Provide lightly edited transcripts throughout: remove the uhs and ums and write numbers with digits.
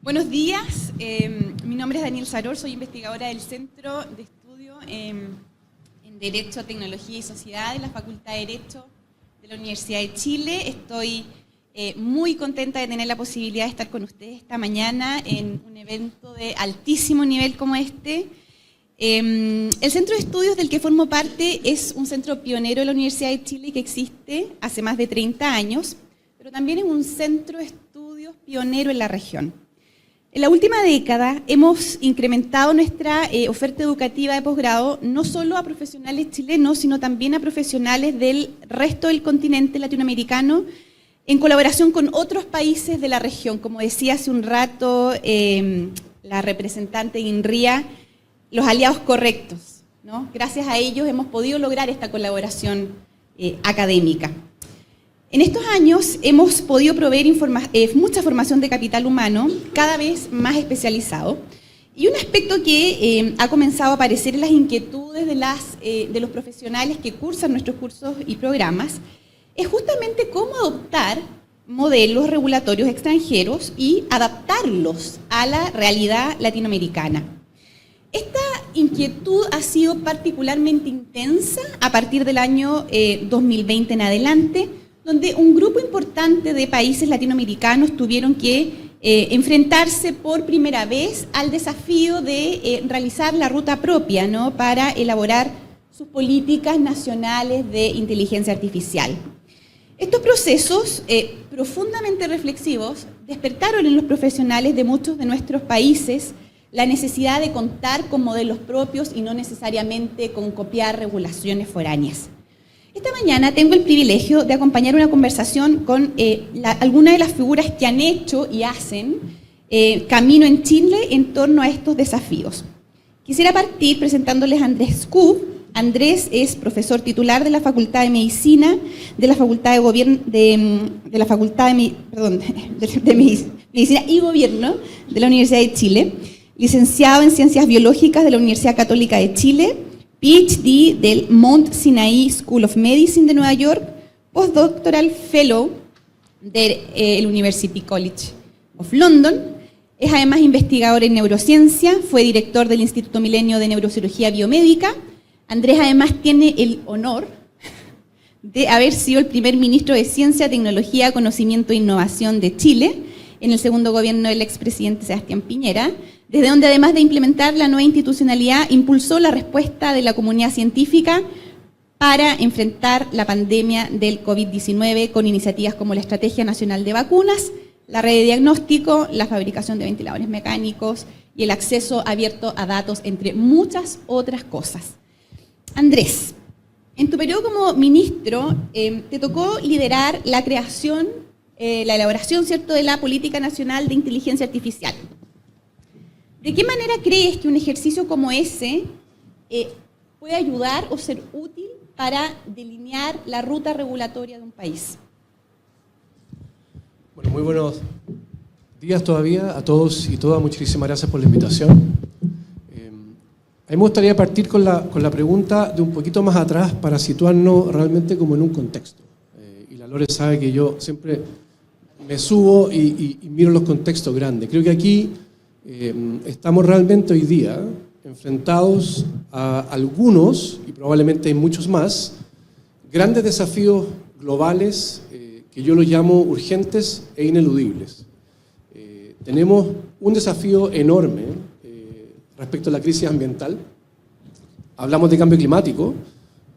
Buenos días, mi nombre es Daniel Saror, soy investigadora del Centro de Estudio en Derecho, Tecnología y Sociedad de la Facultad de Derecho de la Universidad de Chile. Estoy muy contenta de tener la posibilidad de estar con ustedes esta mañana en un evento de altísimo nivel como este. El Centro de Estudios del que formo parte es un centro pionero de la Universidad de Chile que existe hace más de 30 años, pero también es un centro de estudios pionero en la región. En la última década hemos incrementado nuestra oferta educativa de posgrado no solo a profesionales chilenos, sino también a profesionales del resto del continente latinoamericano, en colaboración con otros países de la región. Como decía hace un rato la representante INRIA, los aliados correctos, ¿no? Gracias a ellos hemos podido lograr esta colaboración académica. En estos años hemos podido proveer mucha formación de capital humano, cada vez más especializado, y un aspecto que ha comenzado a aparecer en las inquietudes de los profesionales que cursan nuestros cursos y programas, es justamente cómo adoptar modelos regulatorios extranjeros y adaptarlos a la realidad latinoamericana. Esta inquietud ha sido particularmente intensa a partir del año 2020 en adelante, donde un grupo importante de países latinoamericanos tuvieron que enfrentarse por primera vez al desafío de realizar la ruta propia, ¿no?, para elaborar sus políticas nacionales de inteligencia artificial. Estos procesos profundamente reflexivos despertaron en los profesionales de muchos de nuestros países la necesidad de contar con modelos propios y no necesariamente con copiar regulaciones foráneas. Esta mañana tengo el privilegio de acompañar una conversación con algunas de las figuras que han hecho y hacen camino en Chile en torno a estos desafíos. Quisiera partir presentándoles a Andrés Skub. Andrés es profesor titular de la Facultad de Medicina, de la Facultad de Gobierno, de la Facultad de Medicina y Gobierno de la Universidad de Chile, licenciado en Ciencias Biológicas de la Universidad Católica de Chile, PhD del Mount Sinai School of Medicine de Nueva York, Postdoctoral Fellow del University College of London. Es además investigador en neurociencia, fue director del Instituto Milenio de Neurocirugía Biomédica. Andrés además tiene el honor de haber sido el primer ministro de Ciencia, Tecnología, Conocimiento e Innovación de Chile en el segundo gobierno del expresidente Sebastián Piñera, desde donde además de implementar la nueva institucionalidad, impulsó la respuesta de la comunidad científica para enfrentar la pandemia del COVID-19 con iniciativas como la Estrategia Nacional de Vacunas, la red de diagnóstico, la fabricación de ventiladores mecánicos y el acceso abierto a datos, entre muchas otras cosas. Andrés, en tu periodo como ministro, te tocó liderar la creación, la elaboración, ¿cierto?, de la Política Nacional de Inteligencia Artificial. ¿De qué manera crees que un ejercicio como ese puede ayudar o ser útil para delinear la ruta regulatoria de un país? Bueno, muy buenos días todavía a todos y todas. Muchísimas gracias por la invitación. A mí me gustaría partir con la pregunta de un poquito más atrás para situarnos realmente como en un contexto. Y la Lore sabe que yo siempre me subo y miro los contextos grandes. Creo que aquí estamos realmente hoy día enfrentados a algunos, y probablemente hay muchos más, grandes desafíos globales que yo los llamo urgentes e ineludibles. Tenemos un desafío enorme respecto a la crisis ambiental. Hablamos de cambio climático,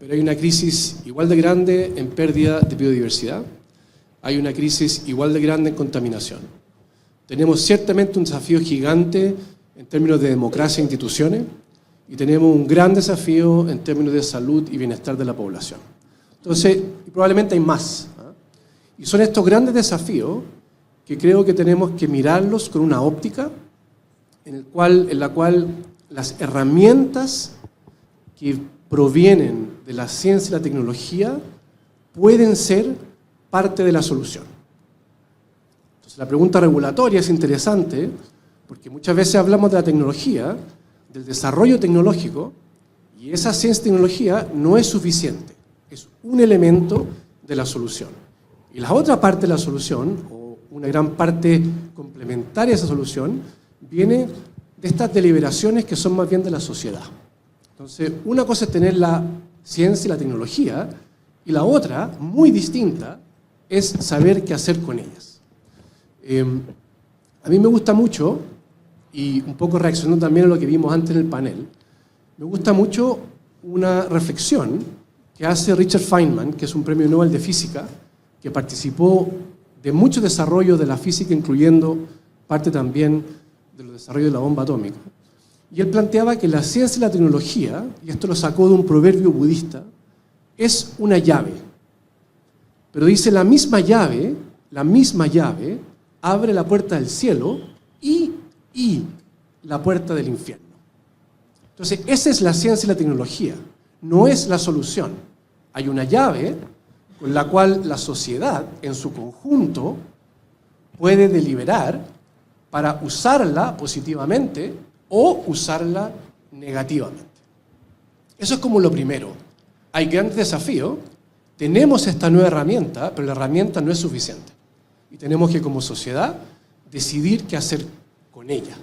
pero hay una crisis igual de grande en pérdida de biodiversidad. Hay una crisis igual de grande en contaminación. Tenemos ciertamente un desafío gigante en términos de democracia e instituciones y tenemos un gran desafío en términos de salud y bienestar de la población. Entonces, probablemente hay más, ¿eh? Y son estos grandes desafíos que creo que tenemos que mirarlos con una óptica en la cual las herramientas que provienen de la ciencia y la tecnología pueden ser parte de la solución. La pregunta regulatoria es interesante porque muchas veces hablamos de la tecnología, del desarrollo tecnológico, y esa ciencia y tecnología no es suficiente, es un elemento de la solución. Y la otra parte de la solución, o una gran parte complementaria a esa solución viene de estas deliberaciones que son más bien de la sociedad. Entonces, una cosa es tener la ciencia y la tecnología, y la otra, muy distinta, es saber qué hacer con ellas. A mí me gusta mucho, y un poco reaccionando también a lo que vimos antes en el panel, me gusta mucho una reflexión que hace Richard Feynman, que es un premio Nobel de Física, que participó de muchos desarrollos de la física, incluyendo parte también de los desarrollos de la bomba atómica. Y él planteaba que la ciencia y la tecnología, y esto lo sacó de un proverbio budista, es una llave. Pero dice, la misma llave abre la puerta del cielo y la puerta del infierno. Entonces, esa es la ciencia y la tecnología, no es la solución. Hay una llave con la cual la sociedad, en su conjunto, puede deliberar para usarla positivamente o usarla negativamente. Eso es como lo primero. Hay grandes desafíos, tenemos esta nueva herramienta, pero la herramienta no es suficiente. Y tenemos que, como sociedad, decidir qué hacer con ella.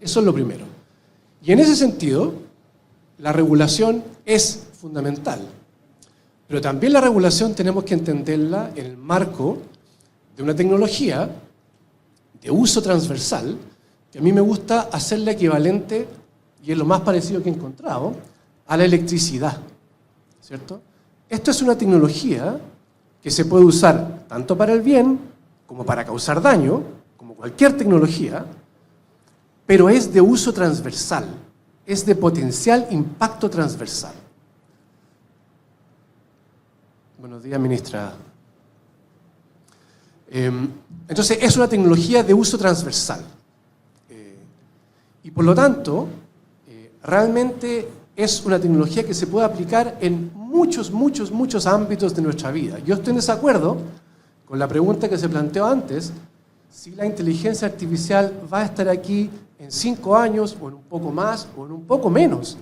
Eso es lo primero. Y en ese sentido, la regulación es fundamental. Pero también la regulación tenemos que entenderla en el marco de una tecnología de uso transversal, que a mí me gusta hacerla equivalente, y es lo más parecido que he encontrado, a la electricidad, ¿cierto? Esto es una tecnología que se puede usar tanto para el bien como para causar daño, como cualquier tecnología, pero es de uso transversal, es de potencial impacto transversal. Buenos días, ministra. Entonces, es una tecnología de uso transversal. Y por lo tanto, realmente es una tecnología que se puede aplicar en muchos ámbitos de nuestra vida. Yo estoy en desacuerdo con la pregunta que se planteó antes, si la inteligencia artificial va a estar aquí en 5 años, o en un poco más, o en un poco menos.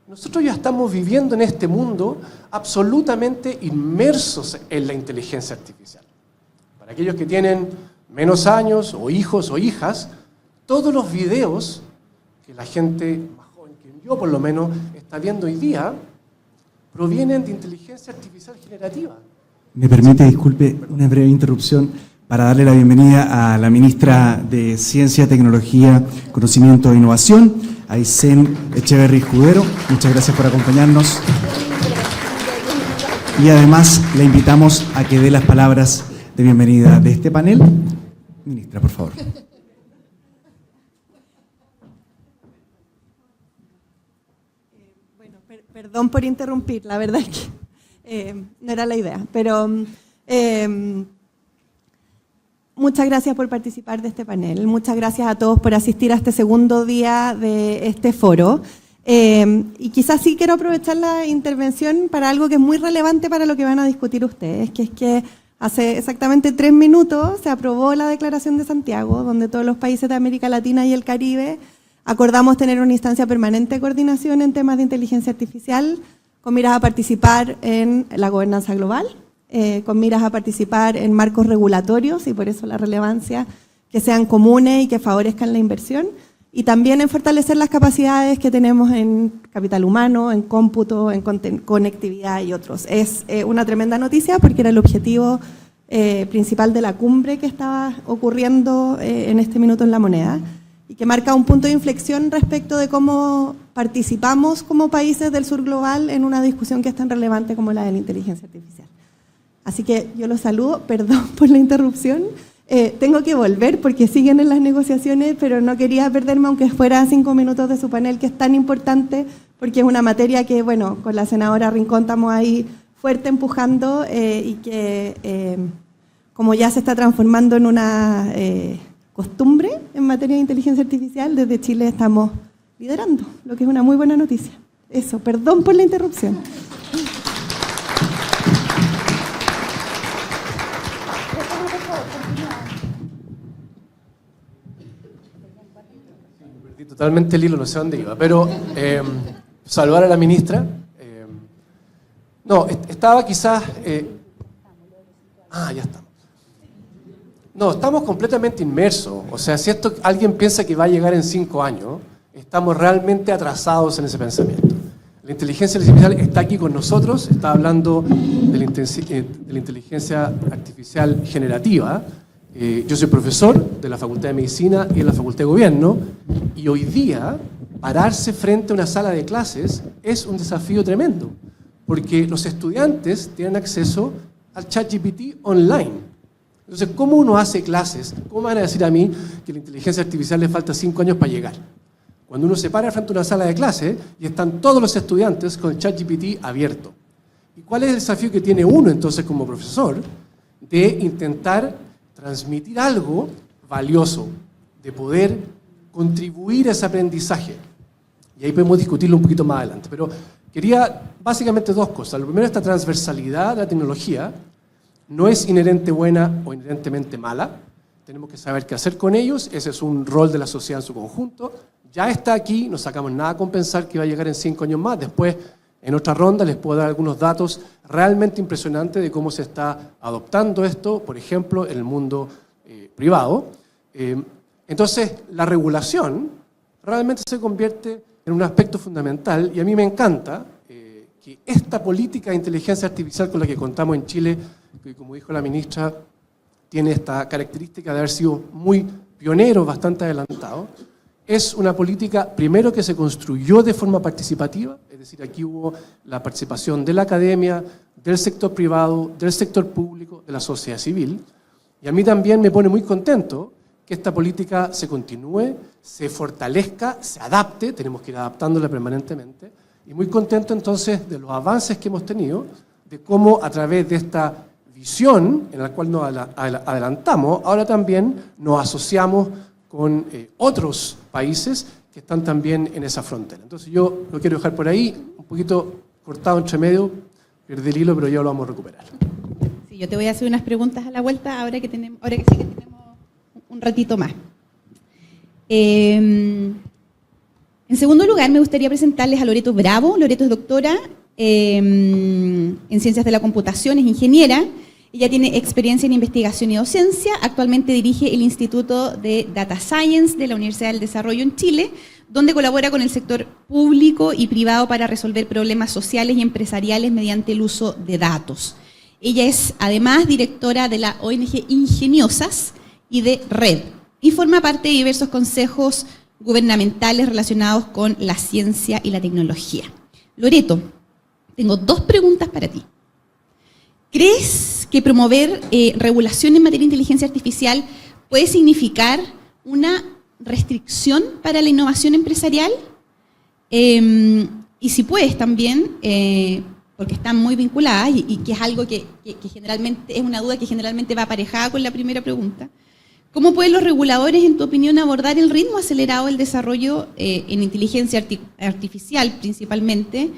Nosotros ya estamos viviendo en este mundo absolutamente inmersos en la inteligencia artificial. Para aquellos que tienen menos años, o hijos o hijas, todos los videos que la gente más joven que yo, por lo menos, está viendo hoy día, provienen de inteligencia artificial generativa. Me permite, disculpe, una breve interrupción para darle la bienvenida a la ministra de Ciencia, Tecnología, Conocimiento e Innovación, Aysén Echeverri Escudero. Muchas gracias por acompañarnos. Y además la invitamos a que dé las palabras de bienvenida de este panel. Ministra, por favor. Bueno, perdón por interrumpir, la verdad es que no era la idea, pero muchas gracias por participar de este panel, muchas gracias a todos por asistir a este segundo día de este foro. Y quizás sí quiero aprovechar la intervención para algo que es muy relevante para lo que van a discutir ustedes, que es que hace exactamente 3 minutos se aprobó la Declaración de Santiago, donde todos los países de América Latina y el Caribe acordamos tener una instancia permanente de coordinación en temas de inteligencia artificial, con miras a participar en la gobernanza global, con miras a participar en marcos regulatorios, y por eso la relevancia que sean comunes y que favorezcan la inversión, y también en fortalecer las capacidades que tenemos en capital humano, en cómputo, en conectividad y otros. Es una tremenda noticia porque era el objetivo principal de la cumbre que estaba ocurriendo en este minuto en La Moneda, y que marca un punto de inflexión respecto de cómo participamos como países del sur global en una discusión que es tan relevante como la de la inteligencia artificial. Así que yo los saludo, perdón por la interrupción. Tengo que volver porque siguen en las negociaciones, pero no quería perderme aunque fuera 5 minutos de su panel, que es tan importante porque es una materia que, bueno, con la senadora Rincón estamos ahí fuerte empujando y que como ya se está transformando en una costumbre en materia de inteligencia artificial, desde Chile estamos liderando, lo que es una muy buena noticia. Eso, perdón por la interrupción. Perdí totalmente el hilo, no sé dónde iba, pero saludar a la ministra. No, estaba quizás... ya está. No, estamos completamente inmersos. O sea, si alguien piensa que va a llegar en 5 años, estamos realmente atrasados en ese pensamiento. La inteligencia artificial está aquí con nosotros, está hablando de la inteligencia artificial generativa. Yo soy profesor de la Facultad de Medicina y de la Facultad de Gobierno, y hoy día pararse frente a una sala de clases es un desafío tremendo, porque los estudiantes tienen acceso al ChatGPT online. Entonces, ¿cómo uno hace clases? ¿Cómo me van a decir a mí que la inteligencia artificial le falta 5 años para llegar? Cuando uno se para frente a una sala de clase y están todos los estudiantes con el ChatGPT abierto. ¿Y cuál es el desafío que tiene uno entonces como profesor? De intentar transmitir algo valioso, de poder contribuir a ese aprendizaje. Y ahí podemos discutirlo un poquito más adelante. Pero quería básicamente 2 cosas. Lo primero, esta transversalidad de la tecnología no es inherente buena o inherentemente mala. Tenemos que saber qué hacer con ellos. Ese es un rol de la sociedad en su conjunto. Ya está aquí, no sacamos nada con pensar que va a llegar en 5 años más. Después, en otra ronda, les puedo dar algunos datos realmente impresionantes de cómo se está adoptando esto, por ejemplo, en el mundo privado. Entonces, la regulación realmente se convierte en un aspecto fundamental, y a mí me encanta que esta política de inteligencia artificial con la que contamos en Chile, que como dijo la ministra, tiene esta característica de haber sido muy pionero, bastante adelantado. Es una política, primero, que se construyó de forma participativa, es decir, aquí hubo la participación de la academia, del sector privado, del sector público, de la sociedad civil. Y a mí también me pone muy contento que esta política se continúe, se fortalezca, se adapte, tenemos que ir adaptándola permanentemente, y muy contento entonces de los avances que hemos tenido, de cómo a través de esta visión en la cual nos adelantamos, ahora también nos asociamos con otros países que están también en esa frontera. Entonces yo lo quiero dejar por ahí, un poquito cortado entre medio, perdí el hilo, pero ya lo vamos a recuperar. Sí, yo te voy a hacer unas preguntas a la vuelta, ahora que sí que tenemos un ratito más. En segundo lugar, me gustaría presentarles a Loreto Bravo. Loreto es doctora en Ciencias de la Computación, es ingeniera. Ella tiene experiencia en investigación y docencia. Actualmente dirige el Instituto de Data Science de la Universidad del Desarrollo en Chile, donde colabora con el sector público y privado para resolver problemas sociales y empresariales mediante el uso de datos. Ella es, además, directora de la ONG Ingeniosas y de Red, y forma parte de diversos consejos gubernamentales relacionados con la ciencia y la tecnología. Loreto, tengo 2 preguntas para ti. ¿Crees que promover regulación en materia de inteligencia artificial puede significar una restricción para la innovación empresarial? Y si puedes también, porque están muy vinculadas y que es algo que generalmente es una duda que generalmente va aparejada con la primera pregunta, ¿cómo pueden los reguladores, en tu opinión, abordar el ritmo acelerado del desarrollo en inteligencia artificial principalmente,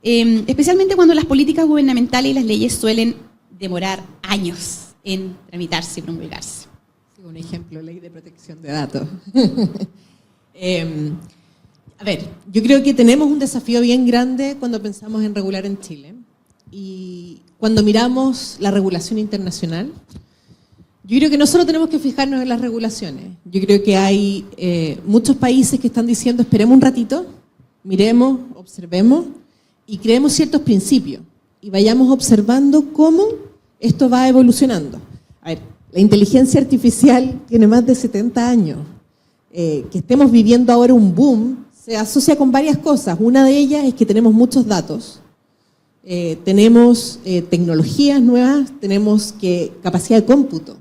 especialmente cuando las políticas gubernamentales y las leyes suelen demorar años en tramitarse y promulgarse? Sí, un ejemplo, ley de protección de datos. A ver, yo creo que tenemos un desafío bien grande cuando pensamos en regular en Chile. Y cuando miramos la regulación internacional, yo creo que no solo tenemos que fijarnos en las regulaciones. Yo creo que hay muchos países que están diciendo, esperemos un ratito, miremos, observemos y creemos ciertos principios. Y vayamos observando cómo esto va evolucionando. A ver, la inteligencia artificial tiene más de 70 años. Que estemos viviendo ahora un boom se asocia con varias cosas. Una de ellas es que tenemos muchos datos, tenemos tecnologías nuevas, tenemos capacidad de cómputo.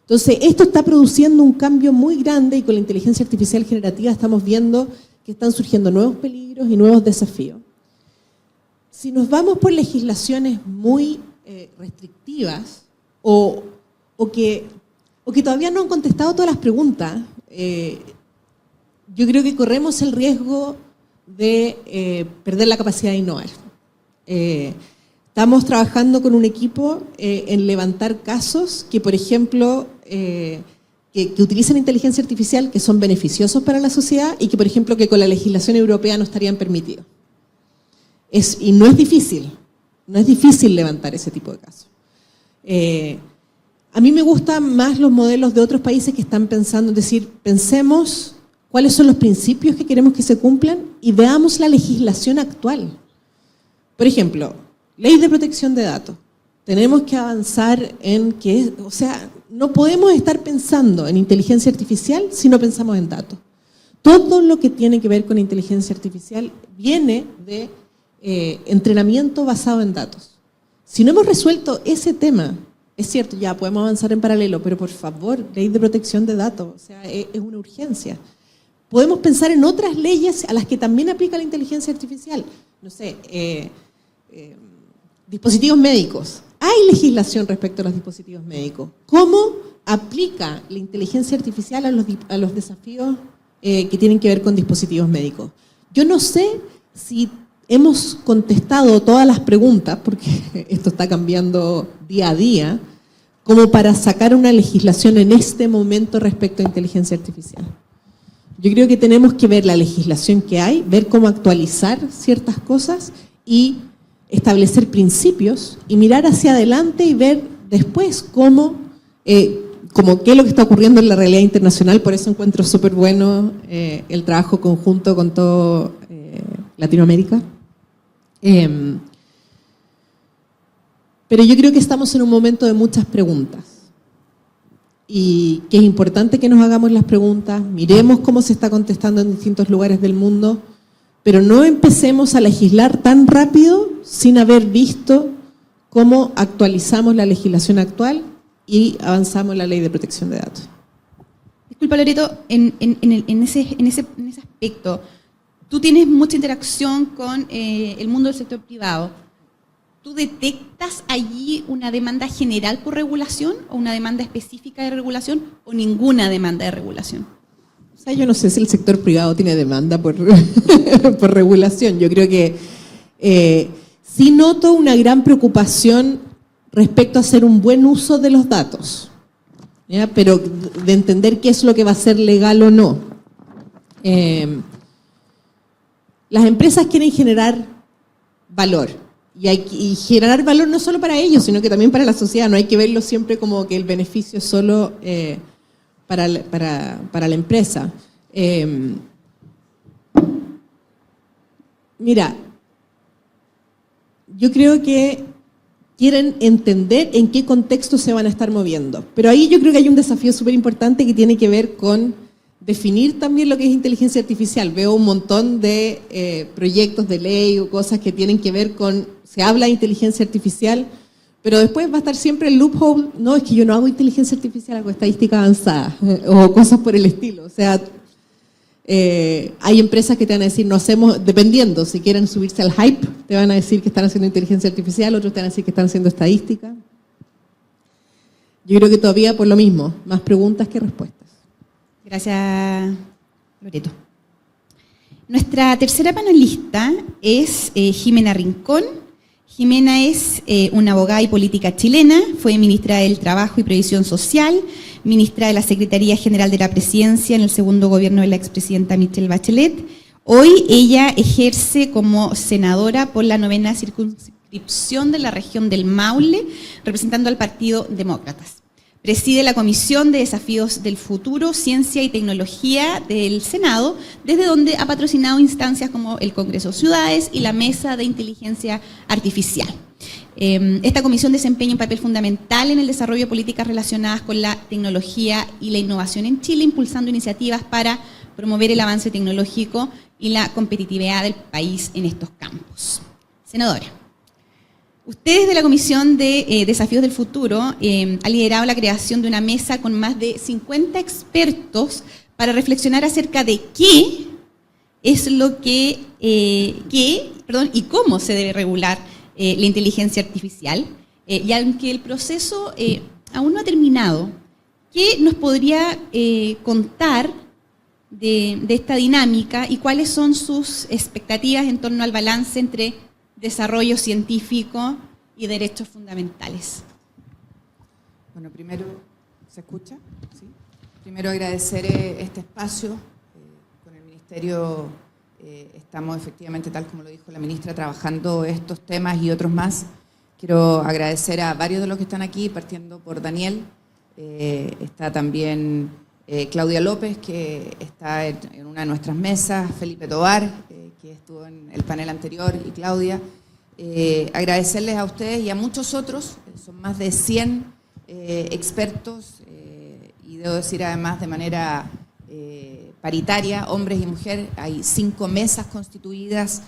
Entonces, esto está produciendo un cambio muy grande y con la inteligencia artificial generativa estamos viendo que están surgiendo nuevos peligros y nuevos desafíos. Si nos vamos por legislaciones muy restrictivas o que todavía no han contestado todas las preguntas, yo creo que corremos el riesgo de perder la capacidad de innovar. Estamos trabajando con un equipo en levantar casos que, por ejemplo, que utilizan inteligencia artificial, que son beneficiosos para la sociedad y que, por ejemplo, que con la legislación europea no estarían permitidos. Y no es difícil levantar ese tipo de casos. A mí me gustan más los modelos de otros países que están pensando, es decir, pensemos cuáles son los principios que queremos que se cumplan y veamos la legislación actual. Por ejemplo, ley de protección de datos. Tenemos que avanzar en que, o sea, no podemos estar pensando en inteligencia artificial si no pensamos en datos. Todo lo que tiene que ver con inteligencia artificial viene de entrenamiento basado en datos. Si no hemos resuelto ese tema, es cierto, ya podemos avanzar en paralelo, pero por favor, ley de protección de datos, o sea, es una urgencia. Podemos pensar en otras leyes a las que también aplica la inteligencia artificial. No sé, dispositivos médicos. Hay legislación respecto a los dispositivos médicos. ¿Cómo aplica la inteligencia artificial a los desafíos que tienen que ver con dispositivos médicos? Yo no sé si hemos contestado todas las preguntas, porque esto está cambiando día a día, como para sacar una legislación en este momento respecto a inteligencia artificial. Yo creo que tenemos que ver la legislación que hay, ver cómo actualizar ciertas cosas y establecer principios y mirar hacia adelante y ver después cómo qué es lo que está ocurriendo en la realidad internacional. Por eso encuentro súper bueno el trabajo conjunto con todo Latinoamérica. Pero yo creo que estamos en un momento de muchas preguntas y que es importante que nos hagamos las preguntas, miremos cómo se está contestando en distintos lugares del mundo, pero no empecemos a legislar tan rápido sin haber visto cómo actualizamos la legislación actual y avanzamos en la ley de protección de datos. Disculpa, Loreto, en ese aspecto, tú tienes mucha interacción con el mundo del sector privado. ¿Tú detectas allí una demanda general por regulación o una demanda específica de regulación o ninguna demanda de regulación? O sea, yo no sé si el sector privado tiene demanda por regulación. Yo creo que sí noto una gran preocupación respecto a hacer un buen uso de los datos, ¿ya? Pero de entender qué es lo que va a ser legal o no. Las empresas quieren generar valor y generar valor no solo para ellos, sino que también para la sociedad. No hay que verlo siempre como que el beneficio es solo para la empresa. Mira, yo creo que quieren entender en qué contexto se van a estar moviendo. Pero ahí yo creo que hay un desafío súper importante que tiene que ver con definir también lo que es inteligencia artificial. Veo un montón de proyectos de ley o cosas que tienen que ver con, se habla de inteligencia artificial, pero después va a estar siempre el loophole, no, es que yo no hago inteligencia artificial, hago estadística avanzada, o cosas por el estilo. O sea, hay empresas que te van a decir, no hacemos, dependiendo, si quieren subirse al hype, te van a decir que están haciendo inteligencia artificial, otros te van a decir que están haciendo estadística. Yo creo que todavía por lo mismo, más preguntas que respuestas. Gracias, Loreto. Nuestra tercera panelista es Jimena Rincón. Jimena es una abogada y política chilena, fue ministra del Trabajo y Previsión Social, ministra de la Secretaría General de la Presidencia en el segundo gobierno de la expresidenta Michelle Bachelet. Hoy ella ejerce como senadora por la 9ª circunscripción de la región del Maule, representando al Partido Demócratas. Preside la Comisión de Desafíos del Futuro, Ciencia y Tecnología del Senado, desde donde ha patrocinado instancias como el Congreso Ciudades y la Mesa de Inteligencia Artificial. Esta comisión desempeña un papel fundamental en el desarrollo de políticas relacionadas con la tecnología y la innovación en Chile, impulsando iniciativas para promover el avance tecnológico y la competitividad del país en estos campos. Senadora, ustedes de la Comisión de Desafíos del Futuro han liderado la creación de una mesa con más de 50 expertos para reflexionar acerca de qué es lo y cómo se debe regular la inteligencia artificial. Y aunque el proceso aún no ha terminado, ¿qué nos podría contar de esta dinámica y cuáles son sus expectativas en torno al balance entre desarrollo científico y derechos fundamentales? Bueno, primero, ¿se escucha? ¿Sí? Primero agradecer este espacio. Con el Ministerio estamos efectivamente, tal como lo dijo la ministra, trabajando estos temas y otros más. Quiero agradecer a varios de los que están aquí, partiendo por Daniel, está también Claudia López, que está en una de nuestras mesas, Felipe Tovar, que estuvo en el panel anterior, y Claudia. Agradecerles a ustedes y a muchos otros, son más de 100 expertos, y debo decir además de manera paritaria, hombres y mujeres. Hay 5 mesas constituidas,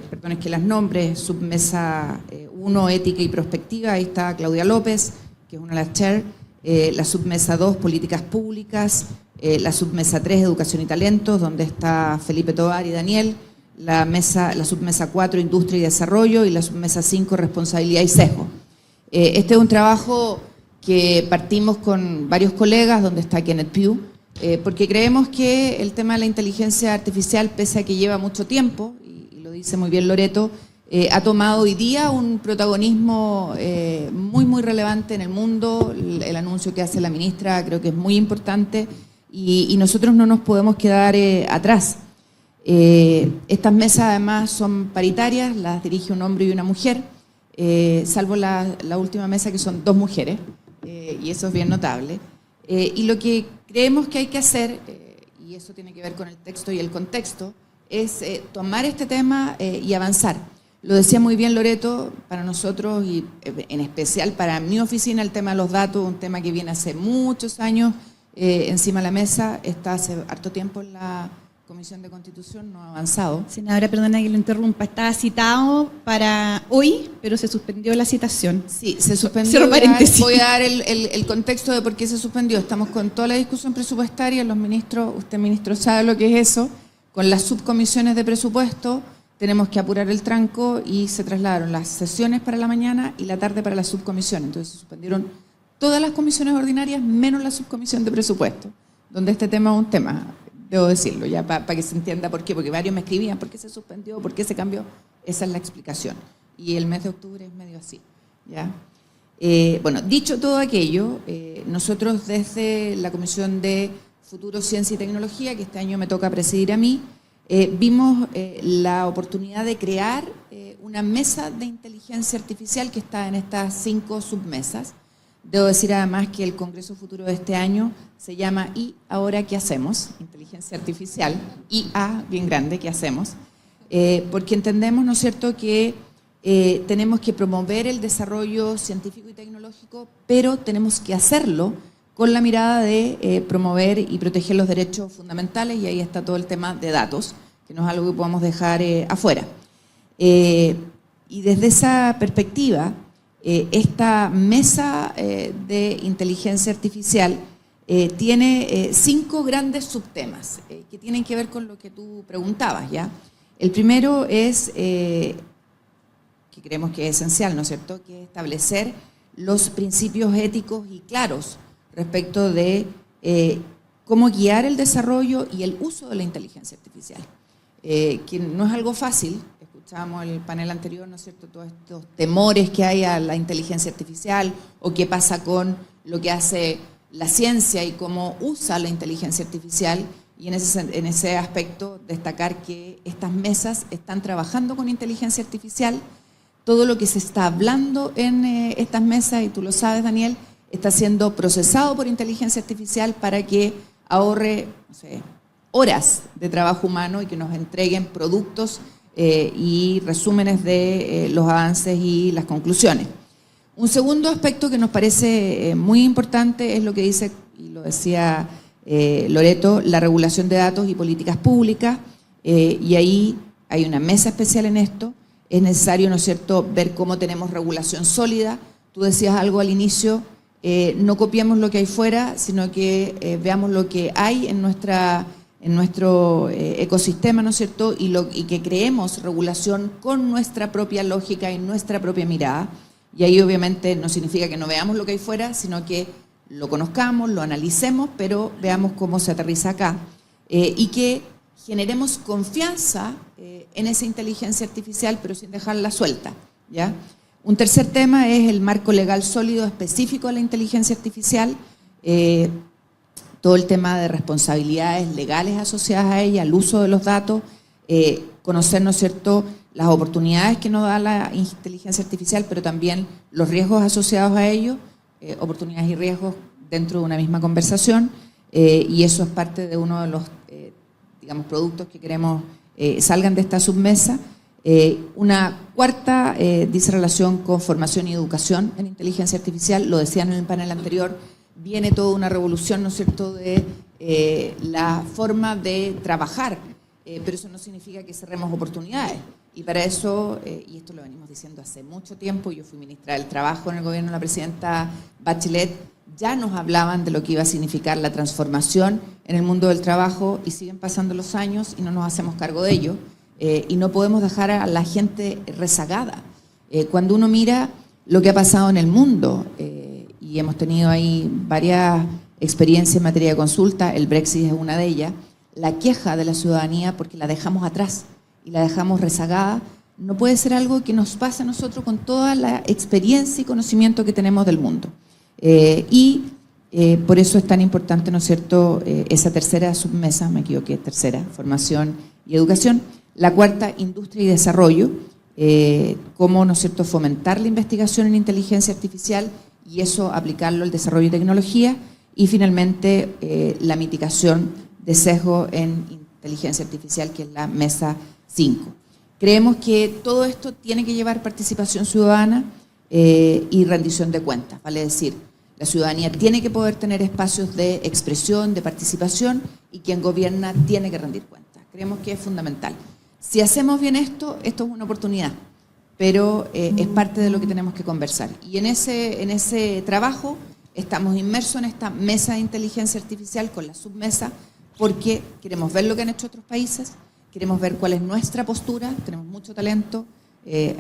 perdón, es que las nombres: submesa 1, ética y prospectiva, ahí está Claudia López, que es una de las chair; la submesa 2, políticas públicas; la submesa 3, educación y talentos, donde está Felipe Tovar y Daniel; la submesa 4, industria y desarrollo; y la submesa 5, responsabilidad y sesgo. Este es un trabajo que partimos con varios colegas, donde está Kenneth Pugh, porque creemos que el tema de la inteligencia artificial, pese a que lleva mucho tiempo, y lo dice muy bien Loreto, ha tomado hoy día un protagonismo muy, muy relevante en el mundo. El anuncio que hace la ministra creo que es muy importante, y nosotros no nos podemos quedar atrás. Estas mesas además son paritarias, las dirige un hombre y una mujer, salvo la última mesa, que son 2 mujeres, y eso es bien notable. Y lo que creemos que hay que hacer, y eso tiene que ver con el texto y el contexto, es tomar este tema y avanzar. Lo decía muy bien Loreto, para nosotros y en especial para mi oficina, el tema de los datos, un tema que viene hace muchos años encima de la mesa, está hace harto tiempo en la Comisión de Constitución, no ha avanzado. Senadora, perdona que lo interrumpa, estaba citado para hoy, pero se suspendió la citación. Sí, se suspendió. Cierro paréntesis. Voy a dar el contexto de por qué se suspendió. Estamos con toda la discusión presupuestaria, los ministros, usted ministro sabe lo que es eso, con las subcomisiones de presupuesto. Tenemos que apurar el tranco y se trasladaron las sesiones para la mañana y la tarde para la subcomisión. Entonces se suspendieron todas las comisiones ordinarias menos la subcomisión de presupuesto, donde este tema es un tema, debo decirlo, ya para que se entienda por qué, porque varios me escribían por qué se suspendió, por qué se cambió. Esa es la explicación. Y el mes de octubre es medio así, ¿ya? Bueno, dicho todo aquello, nosotros desde la Comisión de Futuro, Ciencia y Tecnología, que este año me toca presidir a mí, vimos la oportunidad de crear una mesa de inteligencia artificial que está en estas 5 submesas. Debo decir además que el Congreso Futuro de este año se llama ¿Y ahora qué hacemos? Inteligencia artificial, IA, bien grande, ¿qué hacemos? Porque entendemos, ¿no es cierto?, que tenemos que promover el desarrollo científico y tecnológico, pero tenemos que hacerlo con la mirada de promover y proteger los derechos fundamentales, y ahí está todo el tema de datos, que no es algo que podamos dejar afuera. Y desde esa perspectiva, esta mesa de inteligencia artificial tiene 5 grandes subtemas que tienen que ver con lo que tú preguntabas, ¿ya? El primero es, que creemos que es esencial, ¿no es cierto?, que es establecer los principios éticos y claros respecto de cómo guiar el desarrollo y el uso de la inteligencia artificial, que no es algo fácil. Escuchábamos el panel anterior, ¿no es cierto?, todos estos temores que hay a la inteligencia artificial, o qué pasa con lo que hace la ciencia y cómo usa la inteligencia artificial, y en ese aspecto destacar que estas mesas están trabajando con inteligencia artificial. Todo lo que se está hablando en estas mesas, y tú lo sabes, Daniel, está siendo procesado por inteligencia artificial para que ahorre, no sé, horas de trabajo humano y que nos entreguen productos y resúmenes de los avances y las conclusiones. Un segundo aspecto que nos parece muy importante es lo que dice, y lo decía Loreto, la regulación de datos y políticas públicas, y ahí hay una mesa especial en esto. Es necesario, ¿no es cierto?, ver cómo tenemos regulación sólida. Tú decías algo al inicio, no copiemos lo que hay fuera, sino que veamos lo que hay en nuestro ecosistema, ¿no es cierto?, y que creemos regulación con nuestra propia lógica y nuestra propia mirada. Y ahí obviamente no significa que no veamos lo que hay fuera, sino que lo conozcamos, lo analicemos, pero veamos cómo se aterriza acá. Y que generemos confianza en esa inteligencia artificial, pero sin dejarla suelta, ¿ya? Un tercer tema es el marco legal sólido específico de la inteligencia artificial, todo el tema de responsabilidades legales asociadas a ella, al uso de los datos, conocer, ¿no es cierto?, las oportunidades que nos da la inteligencia artificial, pero también los riesgos asociados a ello, oportunidades y riesgos dentro de una misma conversación, y eso es parte de uno de los digamos, productos que queremos salgan de esta submesa. Una cuarta dice relación con formación y educación en inteligencia artificial. Lo decían en el panel anterior, viene toda una revolución, ¿no es cierto?, de la forma de trabajar, pero eso no significa que cerremos oportunidades. Y para eso, y esto lo venimos diciendo hace mucho tiempo, yo fui ministra del Trabajo en el gobierno de la presidenta Bachelet, ya nos hablaban de lo que iba a significar la transformación en el mundo del trabajo, y siguen pasando los años y no nos hacemos cargo de ello, y no podemos dejar a la gente rezagada. Cuando uno mira lo que ha pasado en el mundo, y hemos tenido ahí varias experiencias en materia de consulta, el Brexit es una de ellas, la queja de la ciudadanía porque la dejamos atrás y la dejamos rezagada, no puede ser algo que nos pase a nosotros con toda la experiencia y conocimiento que tenemos del mundo. Por eso es tan importante, ¿no es cierto?, esa tercera submesa, me equivoqué, tercera, formación y educación. La cuarta, industria y desarrollo, cómo, ¿no es cierto?, fomentar la investigación en inteligencia artificial y eso aplicarlo al desarrollo de tecnología. Y finalmente, la mitigación de sesgo en inteligencia artificial, que es la mesa 5. Creemos que todo esto tiene que llevar participación ciudadana y rendición de cuentas, vale decir, la ciudadanía tiene que poder tener espacios de expresión, de participación, y quien gobierna tiene que rendir cuentas. Creemos que es fundamental. Si hacemos bien esto, esto es una oportunidad, pero es parte de lo que tenemos que conversar. Y en ese trabajo estamos inmersos en esta mesa de inteligencia artificial con la submesa, porque queremos ver lo que han hecho otros países, queremos ver cuál es nuestra postura, tenemos mucho talento.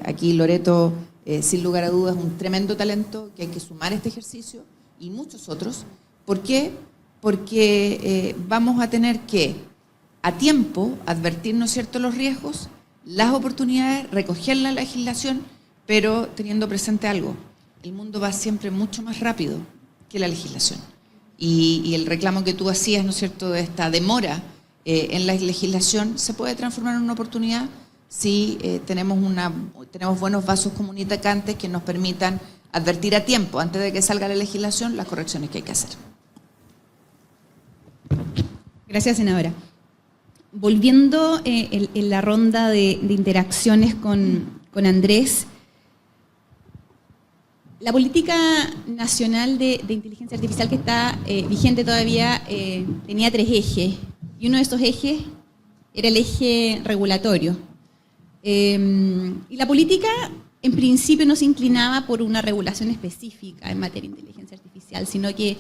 Aquí Loreto, sin lugar a dudas, es un tremendo talento que hay que sumar a este ejercicio, y muchos otros. ¿Por qué? Porque vamos a tener que, a tiempo, advertir, ¿no es cierto?, los riesgos, las oportunidades, recoger la legislación, pero teniendo presente algo: el mundo va siempre mucho más rápido que la legislación. Y el reclamo que tú hacías, ¿no es cierto?, de esta demora en la legislación, se puede transformar en una oportunidad si tenemos buenos vasos comunicantes que nos permitan advertir a tiempo, antes de que salga la legislación, las correcciones que hay que hacer. Gracias, senadora. Volviendo en la ronda de interacciones con Andrés, la política nacional de inteligencia artificial que está vigente todavía tenía 3 ejes, y uno de estos ejes era el eje regulatorio. Y la política, en principio, no se inclinaba por una regulación específica en materia de inteligencia artificial, sino que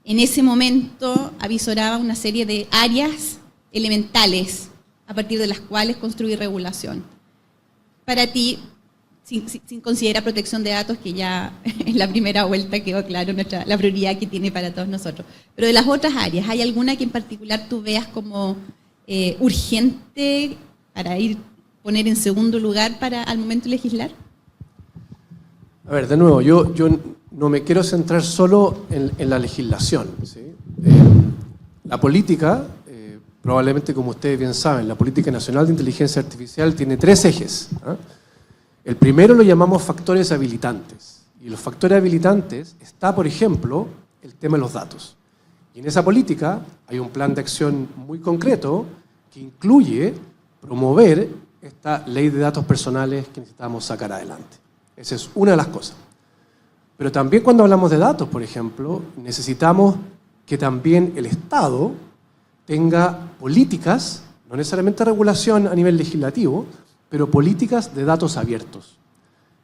en ese momento avisoraba una serie de áreas elementales a partir de las cuales construir regulación. Para ti, sin considerar protección de datos, que ya en la primera vuelta quedó claro la prioridad que tiene para todos nosotros. Pero de las otras áreas, ¿hay alguna que en particular tú veas como urgente para poner en segundo lugar al momento de legislar? A ver, de nuevo, yo no me quiero centrar solo en la legislación, ¿sí? La política, probablemente como ustedes bien saben, la Política Nacional de Inteligencia Artificial tiene 3 ejes, ¿eh? El primero lo llamamos factores habilitantes. Y los factores habilitantes está, por ejemplo, el tema de los datos. Y en esa política hay un plan de acción muy concreto que incluye promover esta ley de datos personales que necesitamos sacar adelante. Esa es una de las cosas. Pero también cuando hablamos de datos, por ejemplo, necesitamos que también el Estado tenga políticas, no necesariamente regulación a nivel legislativo, pero políticas de datos abiertos.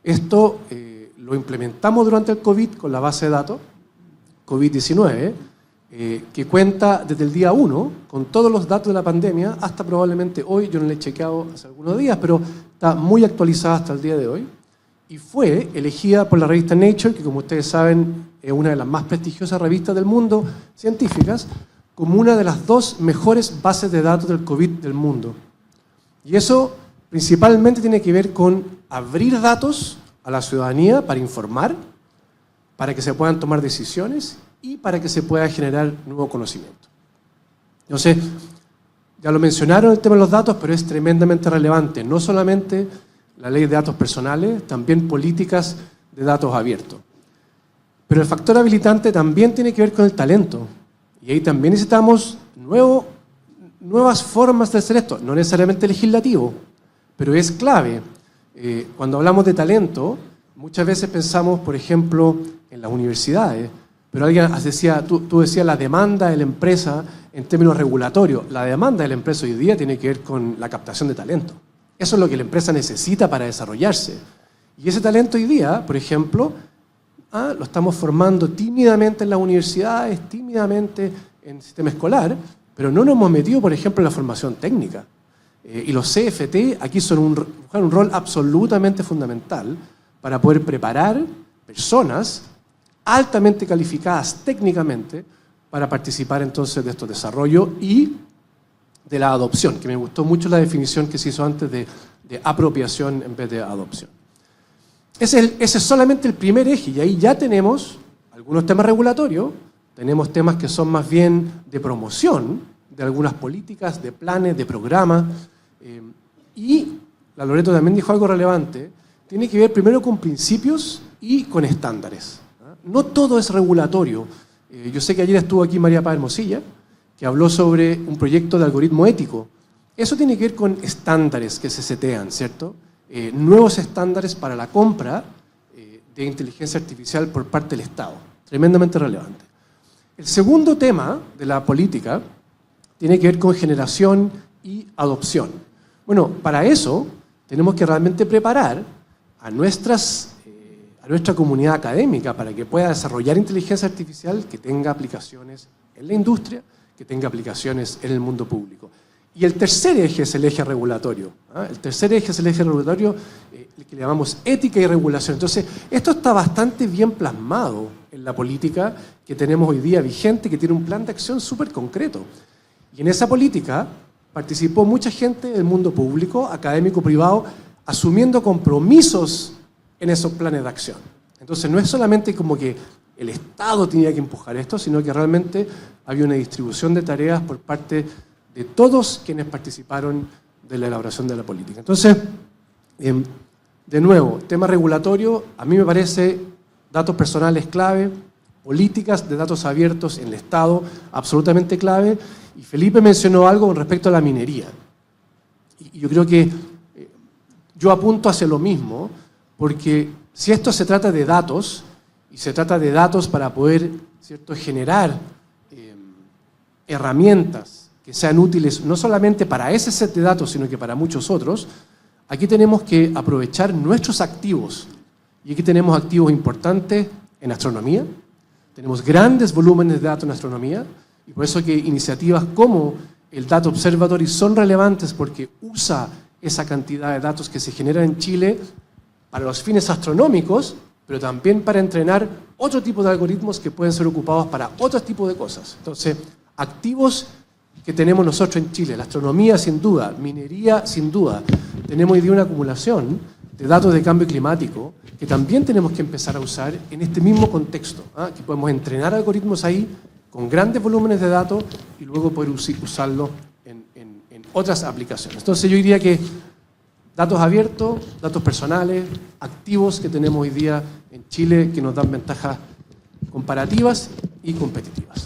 Esto lo implementamos durante el COVID con la base de datos, COVID-19, que cuenta desde el día 1 con todos los datos de la pandemia hasta probablemente hoy. Yo no le he chequeado hace algunos días, pero está muy actualizada hasta el día de hoy. Y fue elegida por la revista Nature, que como ustedes saben es una de las más prestigiosas revistas del mundo científicas, como una de las 2 mejores bases de datos del COVID del mundo. Y eso principalmente tiene que ver con abrir datos a la ciudadanía para informar, para que se puedan tomar decisiones y para que se pueda generar nuevo conocimiento. Entonces, ya lo mencionaron el tema de los datos, pero es tremendamente relevante, no solamente la ley de datos personales, también políticas de datos abiertos. Pero el factor habilitante también tiene que ver con el talento. Y ahí también necesitamos nuevas formas de hacer esto. No necesariamente legislativo, pero es clave. Cuando hablamos de talento, muchas veces pensamos, por ejemplo, en las universidades. Pero alguien decía, tú decías la demanda de la empresa en términos regulatorios. La demanda de la empresa hoy día tiene que ver con la captación de talento. Eso es lo que la empresa necesita para desarrollarse. Y ese talento hoy día, por ejemplo, lo estamos formando tímidamente en las universidades, tímidamente en el sistema escolar, pero no nos hemos metido, por ejemplo, en la formación técnica. Y los CFT aquí juegan un rol absolutamente fundamental para poder preparar personas altamente calificadas técnicamente para participar entonces de estos desarrollos y de la adopción, que me gustó mucho la definición que se hizo antes de apropiación en vez de adopción. Ese es solamente el primer eje, y ahí ya tenemos algunos temas regulatorios, tenemos temas que son más bien de promoción de algunas políticas, de planes, de programas, y la Loreto también dijo algo relevante, tiene que ver primero con principios y con estándares. No todo es regulatorio. Yo sé que ayer estuvo aquí María Paz Hermosilla, que habló sobre un proyecto de algoritmo ético. Eso tiene que ver con estándares que se setean, ¿cierto? Nuevos estándares para la compra de inteligencia artificial por parte del Estado. Tremendamente relevante. El segundo tema de la política tiene que ver con generación y adopción. Bueno, para eso tenemos que realmente preparar a nuestra comunidad académica para que pueda desarrollar inteligencia artificial que tenga aplicaciones en la industria, que tenga aplicaciones en el mundo público. Y el tercer eje es el eje regulatorio. El tercer eje es el eje regulatorio, el que le llamamos ética y regulación. Entonces, esto está bastante bien plasmado en la política que tenemos hoy día vigente, que tiene un plan de acción súper concreto. Y en esa política participó mucha gente del mundo público, académico, privado, asumiendo compromisos en esos planes de acción. Entonces, no es solamente como que el Estado tenía que empujar esto, sino que realmente había una distribución de tareas por parte de todos quienes participaron de la elaboración de la política. Entonces, de nuevo, tema regulatorio, a mí me parece datos personales clave, políticas de datos abiertos en el Estado absolutamente clave, y Felipe mencionó algo con respecto a la minería. Y yo creo que yo apunto hacia lo mismo, porque si esto se trata de datos, y se trata de datos para poder, ¿cierto?, generar herramientas que sean útiles no solamente para ese set de datos, sino que para muchos otros, aquí tenemos que aprovechar nuestros activos. Y aquí tenemos activos importantes en astronomía, tenemos grandes volúmenes de datos en astronomía, y por eso que iniciativas como el Data Observatory son relevantes porque usa esa cantidad de datos que se generan en Chile para los fines astronómicos, pero también para entrenar otro tipo de algoritmos que pueden ser ocupados para otro tipo de cosas. Entonces, activos que tenemos nosotros en Chile, la astronomía sin duda, minería sin duda, tenemos hoy día una acumulación de datos de cambio climático que también tenemos que empezar a usar en este mismo contexto, que podemos entrenar algoritmos ahí con grandes volúmenes de datos y luego poder usarlo en otras aplicaciones. Entonces yo diría que datos abiertos, datos personales, activos que tenemos hoy día en Chile que nos dan ventajas comparativas y competitivas.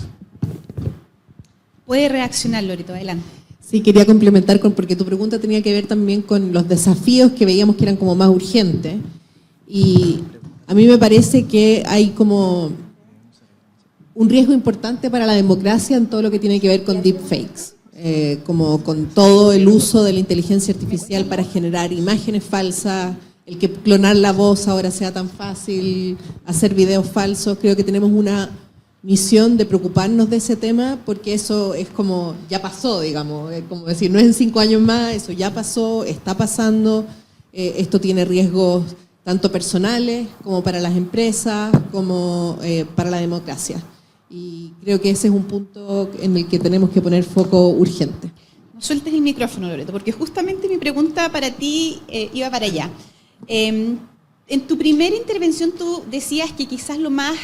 Puede reaccionar, Loreto, adelante. Sí, quería complementar porque tu pregunta tenía que ver también con los desafíos que veíamos que eran como más urgentes. Y a mí me parece que hay como un riesgo importante para la democracia en todo lo que tiene que ver con deepfakes, como con todo el uso de la inteligencia artificial para generar imágenes falsas, el que clonar la voz ahora sea tan fácil, hacer videos falsos. Creo que tenemos una misión de preocuparnos de ese tema porque eso es como, ya pasó, digamos, como decir, no es en 5 años más, eso ya pasó, está pasando, esto tiene riesgos tanto personales como para las empresas, como para la democracia. Y creo que ese es un punto en el que tenemos que poner foco urgente. No sueltes el micrófono, Loreto, porque justamente mi pregunta para ti iba para allá. En tu primera intervención tú decías que quizás lo más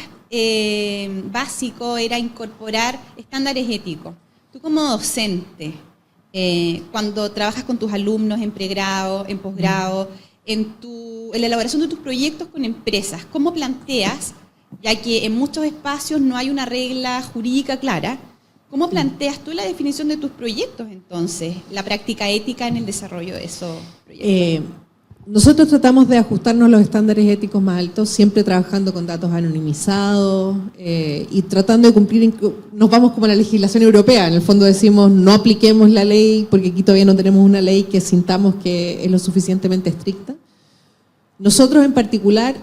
básico era incorporar estándares éticos. Tú como docente, cuando trabajas con tus alumnos en pregrado, en posgrado, en la elaboración de tus proyectos con empresas, ¿cómo planteas ya que en muchos espacios no hay una regla jurídica clara. ¿Cómo planteas tú la definición de tus proyectos, entonces, la práctica ética en el desarrollo de esos proyectos? Nosotros tratamos de ajustarnos a los estándares éticos más altos, siempre trabajando con datos anonimizados y tratando de cumplir, nos vamos como a la legislación europea, en el fondo decimos no apliquemos la ley porque aquí todavía no tenemos una ley que sintamos que es lo suficientemente estricta. Nosotros en particular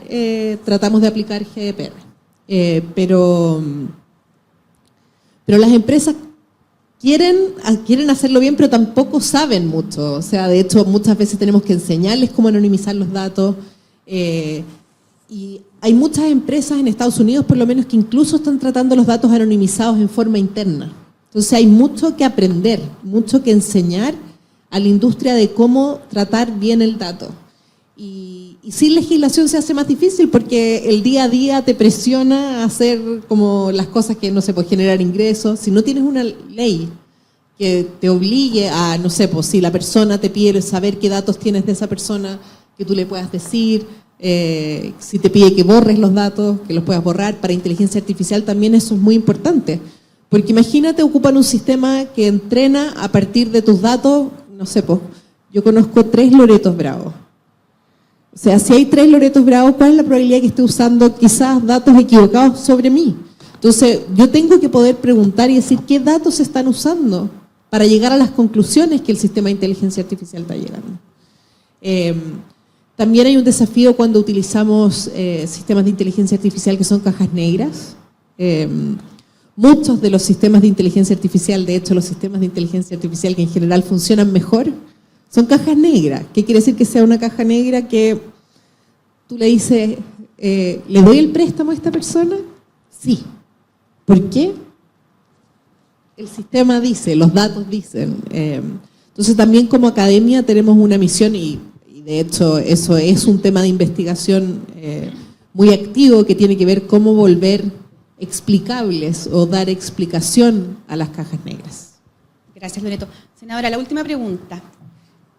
tratamos de aplicar GDPR, pero las empresas quieren hacerlo bien, pero tampoco saben mucho. O sea, de hecho, muchas veces tenemos que enseñarles cómo anonimizar los datos. Y hay muchas empresas en Estados Unidos, por lo menos, que incluso están tratando los datos anonimizados en forma interna. Entonces, hay mucho que aprender, mucho que enseñar a la industria de cómo tratar bien el dato. Y sin legislación se hace más difícil porque el día a día te presiona a hacer como las cosas que, no sé, pues generar ingresos. Si no tienes una ley que te obligue a, no sé, pues si la persona te pide saber qué datos tienes de esa persona, que tú le puedas decir, si te pide que borres los datos, que los puedas borrar. Para inteligencia artificial también eso es muy importante. Porque imagínate, ocupan un sistema que entrena a partir de tus datos, no sé, pues yo conozco 3 loretos bravos. O sea, si hay 3 loretos bravos, ¿cuál es la probabilidad que esté usando quizás datos equivocados sobre mí? Entonces, yo tengo que poder preguntar y decir qué datos se están usando para llegar a las conclusiones que el sistema de inteligencia artificial está llegando. También hay un desafío cuando utilizamos sistemas de inteligencia artificial que son cajas negras. Muchos de los sistemas de inteligencia artificial, de hecho los sistemas de inteligencia artificial que en general funcionan mejor, son cajas negras. ¿Qué quiere decir que sea una caja negra? Que tú le dices, ¿le doy el préstamo a esta persona? Sí. ¿Por qué? El sistema dice, los datos dicen. Entonces también como academia tenemos una misión y de hecho eso es un tema de investigación muy activo que tiene que ver cómo volver explicables o dar explicación a las cajas negras. Gracias, Loreto. Senadora, la última pregunta.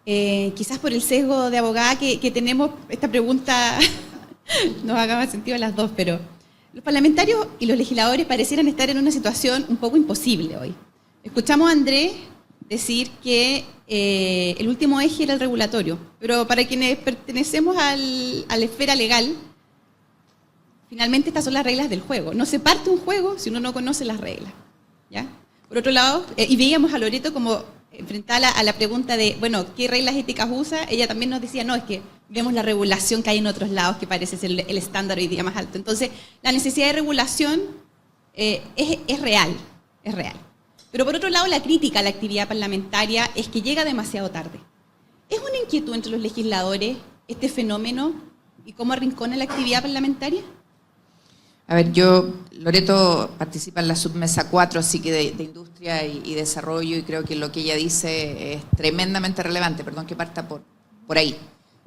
Quizás por el sesgo de abogada que tenemos, esta pregunta nos haga más sentido a las dos, pero los parlamentarios y los legisladores parecieran estar en una situación un poco imposible hoy. Escuchamos a Andrés decir que el último eje era el regulatorio, pero para quienes pertenecemos a la esfera legal, finalmente estas son las reglas del juego. No se parte un juego si uno no conoce las reglas, ¿ya? Por otro lado, y veíamos a Loreto como enfrentada a la pregunta de, bueno, ¿qué reglas éticas usa? Ella también nos decía, no, es que vemos la regulación que hay en otros lados que parece ser el estándar hoy día más alto. Entonces, la necesidad de regulación es real, es real. Pero por otro lado, la crítica a la actividad parlamentaria es que llega demasiado tarde. ¿Es una inquietud entre los legisladores este fenómeno y cómo arrincona la actividad parlamentaria? A ver, Loreto participa en la submesa 4, así que de industria y desarrollo, y creo que lo que ella dice es tremendamente relevante, perdón que parta por ahí.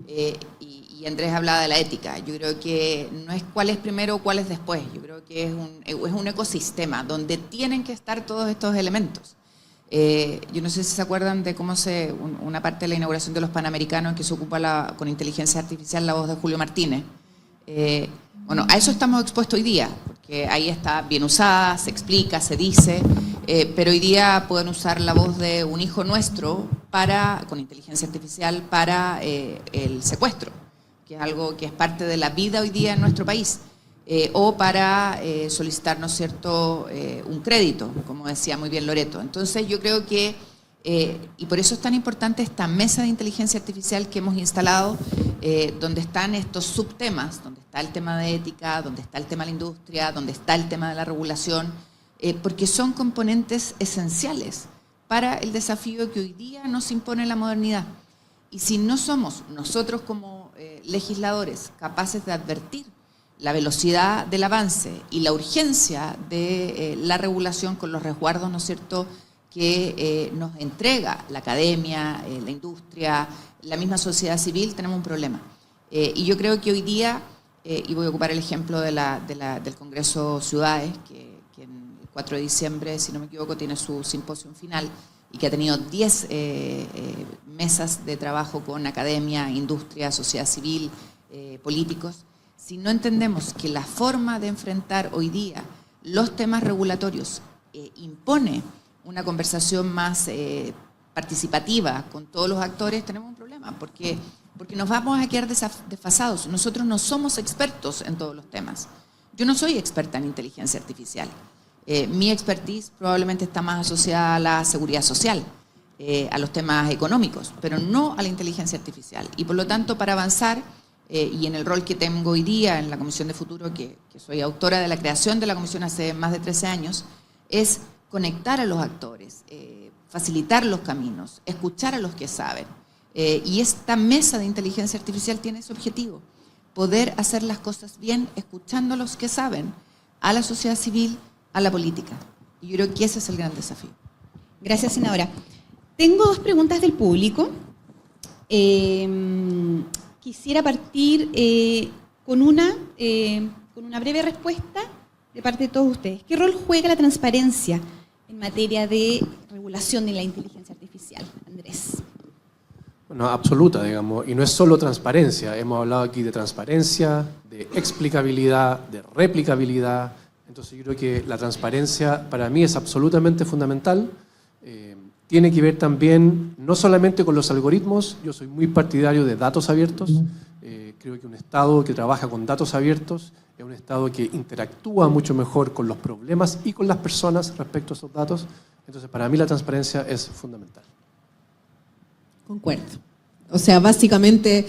Y Andrés hablaba de la ética. Yo creo que no es cuál es primero o cuál es después, yo creo que es un ecosistema donde tienen que estar todos estos elementos. Yo no sé si se acuerdan de cómo una parte de la inauguración de los Panamericanos en que se ocupa con inteligencia artificial la voz de Julio Martínez. Bueno, a eso estamos expuestos hoy día, porque ahí está bien usada, se explica, se dice, pero hoy día pueden usar la voz de un hijo nuestro con inteligencia artificial para el secuestro, que es algo que es parte de la vida hoy día en nuestro país, o para solicitar, ¿no es cierto?, un crédito, como decía muy bien Loreto. Entonces yo creo que y por eso es tan importante esta mesa de inteligencia artificial que hemos instalado, donde están estos subtemas, donde está el tema de ética, donde está el tema de la industria, donde está el tema de la regulación, porque son componentes esenciales para el desafío que hoy día nos impone la modernidad. Y si no somos nosotros como legisladores capaces de advertir la velocidad del avance y la urgencia de la regulación con los resguardos, ¿no es cierto?, que nos entrega la academia, la industria, la misma sociedad civil, tenemos un problema. Y yo creo que hoy día, y voy a ocupar el ejemplo del Congreso Ciudades, que el 4 de diciembre, si no me equivoco, tiene su simposio final y que ha tenido 10 mesas de trabajo con academia, industria, sociedad civil, políticos. Si no entendemos que la forma de enfrentar hoy día los temas regulatorios impone una conversación más participativa con todos los actores, tenemos un problema, porque nos vamos a quedar desfasados. Nosotros no somos expertos en todos los temas. Yo no soy experta en inteligencia artificial. Mi expertise probablemente está más asociada a la seguridad social, a los temas económicos, pero no a la inteligencia artificial. Y por lo tanto, para avanzar, y en el rol que tengo hoy día en la Comisión de Futuro, que soy autora de la creación de la comisión hace más de 13 años, es conectar a los actores, facilitar los caminos, escuchar a los que saben. Y esta mesa de inteligencia artificial tiene ese objetivo, poder hacer las cosas bien escuchando a los que saben, a la sociedad civil, a la política. Y yo creo que ese es el gran desafío. Gracias, senadora. Tengo 2 preguntas del público. Quisiera partir con una breve respuesta de parte de todos ustedes. ¿Qué rol juega la transparencia en materia de regulación de la inteligencia artificial? Andrés. Bueno, absoluta, digamos, y no es solo transparencia. Hemos hablado aquí de transparencia, de explicabilidad, de replicabilidad. Entonces yo creo que la transparencia para mí es absolutamente fundamental. Tiene que ver también no solamente con los algoritmos. Yo soy muy partidario de datos abiertos. Creo que un Estado que trabaja con datos abiertos es un Estado que interactúa mucho mejor con los problemas y con las personas respecto a esos datos. Entonces para mí la transparencia es fundamental. Concuerdo. O sea, básicamente,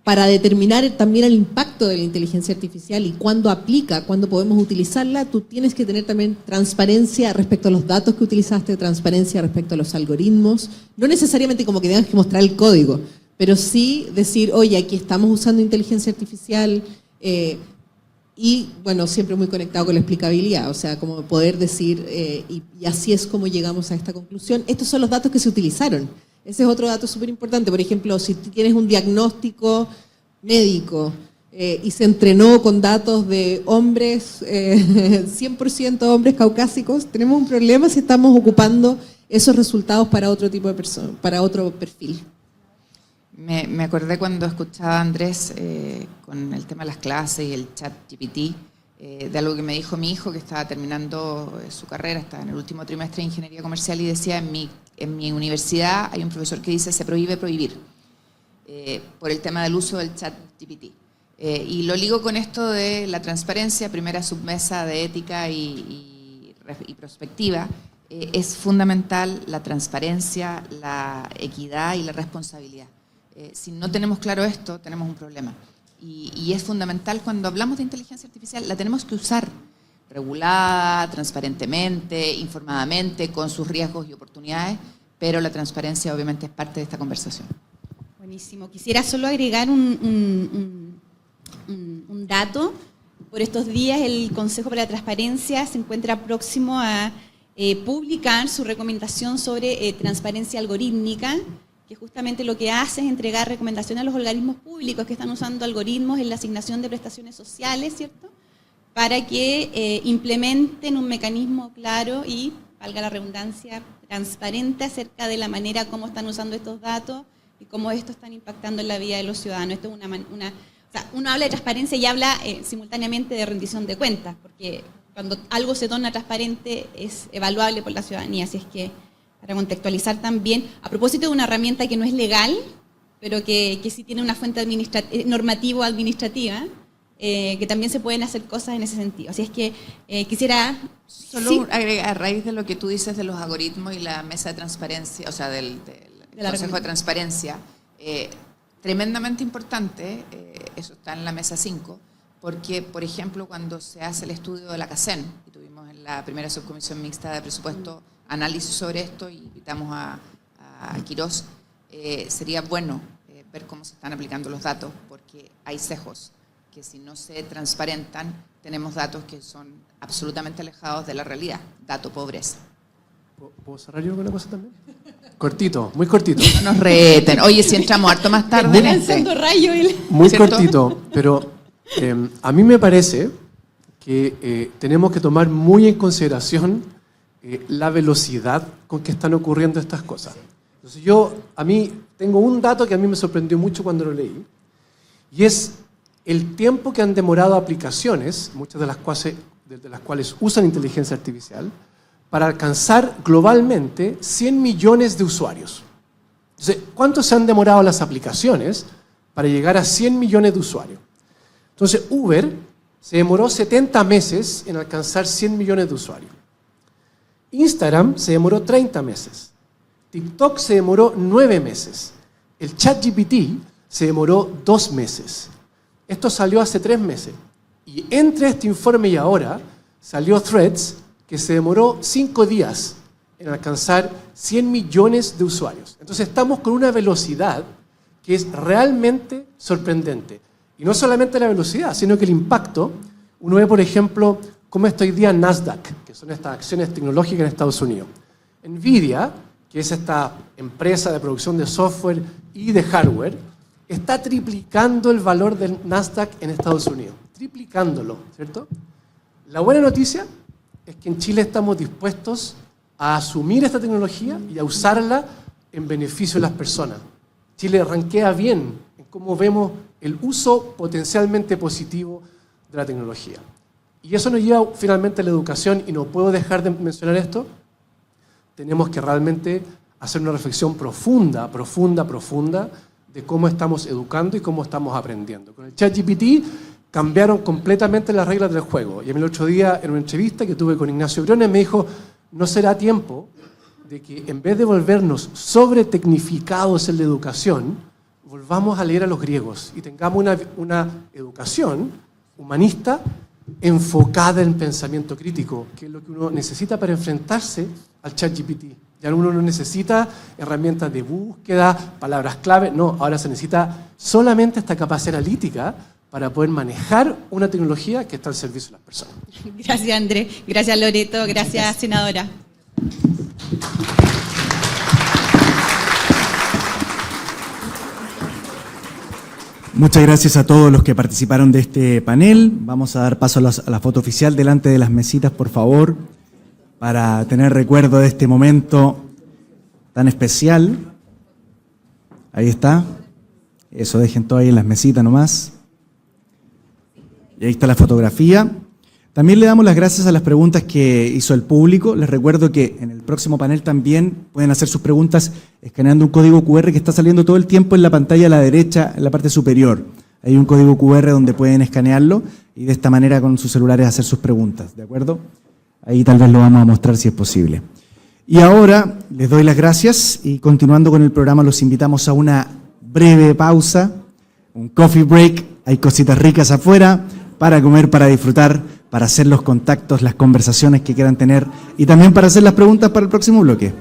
para determinar también el impacto de la inteligencia artificial y cuándo aplica, cuándo podemos utilizarla, tú tienes que tener también transparencia respecto a los datos que utilizaste, transparencia respecto a los algoritmos. No necesariamente como que tengas que mostrar el código, pero sí decir, oye, aquí estamos usando inteligencia artificial y, bueno, siempre muy conectado con la explicabilidad, o sea, como poder decir, y así es como llegamos a esta conclusión. Estos son los datos que se utilizaron. Ese es otro dato súper importante. Por ejemplo, si tienes un diagnóstico médico y se entrenó con datos de hombres, 100% hombres caucásicos, tenemos un problema si estamos ocupando esos resultados para otro tipo de persona, para otro perfil. Me acordé cuando escuchaba a Andrés con el tema de las clases y el chat GPT, de algo que me dijo mi hijo que estaba terminando su carrera, estaba en el último trimestre de Ingeniería Comercial y decía, en mi universidad hay un profesor que dice se prohíbe prohibir por el tema del uso del chat GPT. Y lo ligo con esto de la transparencia, primera submesa de ética y prospectiva. Es fundamental la transparencia, la equidad y la responsabilidad. Si no tenemos claro esto, tenemos un problema. Y es fundamental cuando hablamos de inteligencia artificial, la tenemos que usar regulada, transparentemente, informadamente, con sus riesgos y oportunidades, pero la transparencia obviamente es parte de esta conversación. Buenísimo. Quisiera solo agregar un dato. Por estos días el Consejo para la Transparencia se encuentra próximo a publicar su recomendación sobre transparencia algorítmica, que justamente lo que hace es entregar recomendaciones a los organismos públicos que están usando algoritmos en la asignación de prestaciones sociales, ¿cierto?, para que implementen un mecanismo claro y, valga la redundancia, transparente acerca de la manera como están usando estos datos y cómo estos están impactando en la vida de los ciudadanos. Esto es o sea, uno habla de transparencia y habla simultáneamente de rendición de cuentas, porque cuando algo se torna transparente es evaluable por la ciudadanía, así es que para contextualizar también, a propósito de una herramienta que no es legal, pero que sí tiene una fuente normativo-administrativa, que también se pueden hacer cosas en ese sentido. Así es que quisiera... Solo agregar, a raíz de lo que tú dices de los algoritmos y la mesa de transparencia, o sea, del Consejo de Transparencia, tremendamente importante, eso está en la mesa 5, porque, por ejemplo, cuando se hace el estudio de la CACEN, y tuvimos en la primera subcomisión mixta de presupuesto análisis sobre esto, y invitamos a Quirós, sería bueno ver cómo se están aplicando los datos, porque hay sesgos que si no se transparentan, tenemos datos que son absolutamente alejados de la realidad, dato pobreza. ¿Puedo cerrar yo con una cosa también? Cortito, muy cortito. No nos reten. Oye, si entramos harto más tarde en lanzando rayos. Muy cortito, pero a mí me parece que tenemos que tomar muy en consideración la velocidad con que están ocurriendo estas cosas. Entonces a mí tengo un dato que a mí me sorprendió mucho cuando lo leí, y es el tiempo que han demorado aplicaciones, muchas de las cuales usan inteligencia artificial, para alcanzar globalmente 100 millones de usuarios. Entonces, ¿cuánto se han demorado las aplicaciones para llegar a 100 millones de usuarios? Entonces, Uber se demoró 70 meses en alcanzar 100 millones de usuarios. Instagram se demoró 30 meses. TikTok se demoró 9 meses. El ChatGPT se demoró 2 meses. Esto salió hace 3 meses. Y entre este informe y ahora salió Threads, que se demoró 5 días en alcanzar 100 millones de usuarios. Entonces estamos con una velocidad que es realmente sorprendente. Y no solamente la velocidad, sino que el impacto. Uno ve, por ejemplo, cómo está hoy día Nasdaq, que son estas acciones tecnológicas en Estados Unidos. Nvidia, que es esta empresa de producción de software y de hardware, está triplicando el valor del Nasdaq en Estados Unidos. Triplicándolo, ¿cierto? La buena noticia es que en Chile estamos dispuestos a asumir esta tecnología y a usarla en beneficio de las personas. Chile ranquea bien en cómo vemos el uso potencialmente positivo de la tecnología. Y eso nos lleva finalmente a la educación, y no puedo dejar de mencionar esto. Tenemos que realmente hacer una reflexión profunda de cómo estamos educando y cómo estamos aprendiendo. Con el ChatGPT cambiaron completamente las reglas del juego. Y a mí el otro día, en una entrevista que tuve con Ignacio Briones, me dijo, no será tiempo de que en vez de volvernos sobretecnificados en la educación, volvamos a leer a los griegos y tengamos una educación humanista enfocada en pensamiento crítico, que es lo que uno necesita para enfrentarse al ChatGPT. Ya uno no necesita herramientas de búsqueda, palabras clave, no, ahora se necesita solamente esta capacidad analítica para poder manejar una tecnología que está al servicio de las personas. Gracias, Andrés. Gracias, Loreto. Gracias, senadora. Muchas gracias a todos los que participaron de este panel. Vamos a dar paso a la foto oficial delante de las mesitas, por favor, para tener recuerdo de este momento tan especial. Ahí está. Eso, dejen todo ahí en las mesitas nomás. Y ahí está la fotografía. También le damos las gracias a las preguntas que hizo el público. Les recuerdo que en el próximo panel también pueden hacer sus preguntas escaneando un código QR que está saliendo todo el tiempo en la pantalla a la derecha, en la parte superior. Hay un código QR donde pueden escanearlo y de esta manera con sus celulares hacer sus preguntas, ¿de acuerdo? Ahí tal vez lo vamos a mostrar si es posible. Y ahora les doy las gracias y continuando con el programa los invitamos a una breve pausa, un coffee break. Hay cositas ricas afuera para comer, para disfrutar, para hacer los contactos, las conversaciones que quieran tener y también para hacer las preguntas para el próximo bloque.